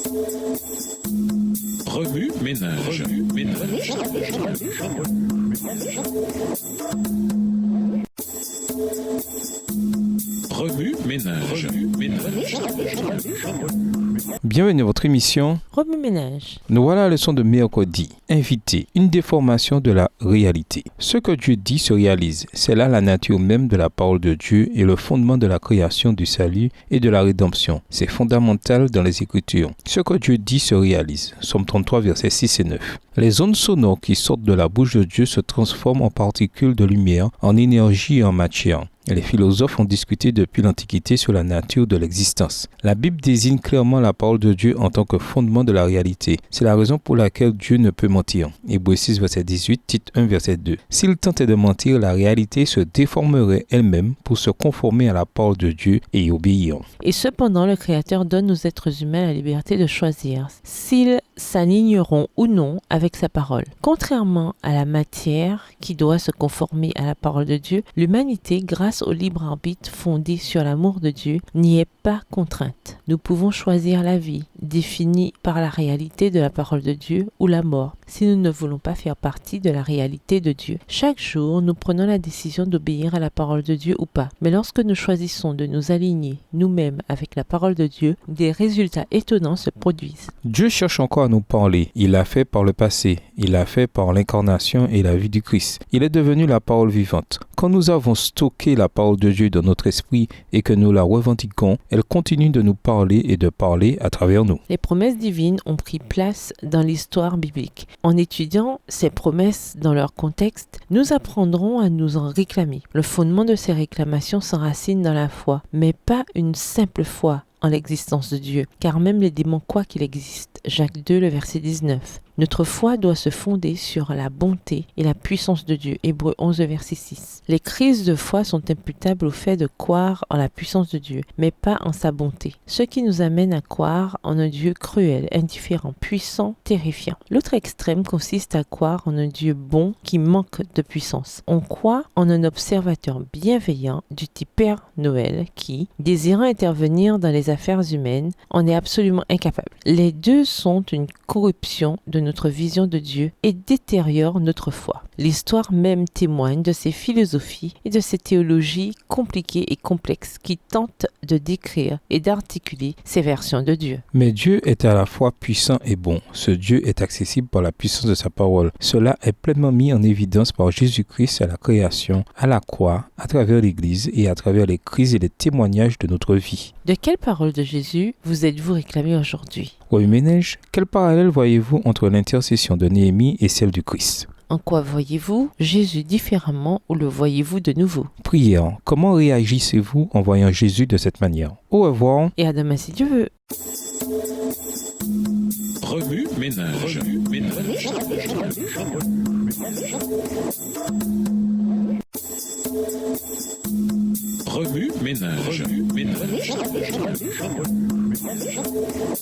Remue ménage. Remue ménage. Bienvenue à votre émission Remue ménage. Nous voilà à la leçon de mercredi. Invité, une déformation de la réalité. Ce que Dieu dit se réalise. C'est là la nature même de la parole de Dieu et le fondement de la création, du salut et de la rédemption. C'est fondamental dans les Écritures. Ce que Dieu dit se réalise. Somme 33, versets 6 et 9. Les ondes sonores qui sortent de la bouche de Dieu se transforment en particules de lumière, en énergie et en matière. Les philosophes ont discuté depuis l'Antiquité sur la nature de l'existence. La Bible désigne clairement la parole de Dieu en tant que fondement de la réalité. C'est la raison pour laquelle Dieu ne peut mentir. Hébreux 6, verset 18, Tite 1, verset 2. S'il tentait de mentir, la réalité se déformerait elle-même pour se conformer à la parole de Dieu et y obéir. Et cependant, le Créateur donne aux êtres humains la liberté de choisir s'ils s'aligneront ou non avec sa parole. Contrairement à la matière qui doit se conformer à la parole de Dieu, l'humanité, grâce au libre arbitre fondé sur l'amour de Dieu, n'y est pas contrainte. Nous pouvons choisir la vie, définie par la réalité de la parole de Dieu, ou la mort, si nous ne voulons pas faire partie de la réalité de Dieu. Chaque jour, nous prenons la décision d'obéir à la parole de Dieu ou pas. Mais lorsque nous choisissons de nous aligner nous-mêmes avec la parole de Dieu, des résultats étonnants se produisent. Dieu cherche encore à nous parler. Il l'a fait par le passé. Il l'a fait par l'incarnation et la vie du Christ. Il est devenu la parole vivante. Quand nous avons stocké la parole de Dieu dans notre esprit et que nous la revendiquons, elle continue de nous parler et de parler à travers nous. Les promesses divines ont pris place dans l'histoire biblique. En étudiant ces promesses dans leur contexte, nous apprendrons à nous en réclamer. Le fondement de ces réclamations s'enracine dans la foi, mais pas une simple foi en l'existence de Dieu, car même les démons croient qu'il existe. Jacques 2, le verset 19. Notre foi doit se fonder sur la bonté et la puissance de Dieu. Hébreux 11, verset 6. Les crises de foi sont imputables au fait de croire en la puissance de Dieu, mais pas en sa bonté. Ce qui nous amène à croire en un Dieu cruel, indifférent, puissant, terrifiant. L'autre extrême consiste à croire en un Dieu bon qui manque de puissance. On croit en un observateur bienveillant du type Père Noël qui, désirant intervenir dans les affaires humaines, en est absolument incapable. Les deux sont une corruption de notre vision de Dieu et détériore notre foi. L'histoire même témoigne de ces philosophies et de ces théologies compliquées et complexes qui tentent de décrire et d'articuler ces versions de Dieu. Mais Dieu est à la fois puissant et bon. Ce Dieu est accessible par la puissance de sa parole. Cela est pleinement mis en évidence par Jésus-Christ à la création, à la croix, à travers l'Église et à travers les crises et les témoignages de notre vie. De quelle parole de Jésus vous êtes-vous réclamé aujourd'hui? Remue ménage, quel parallèle voyez-vous entre l'intercession de Néhémie et celle du Christ? En quoi voyez-vous Jésus différemment ou le voyez-vous de nouveau? Prière, comment réagissez-vous en voyant Jésus de cette manière? Au revoir. Et à demain si Dieu veut. Remue ménage. Remue ménage.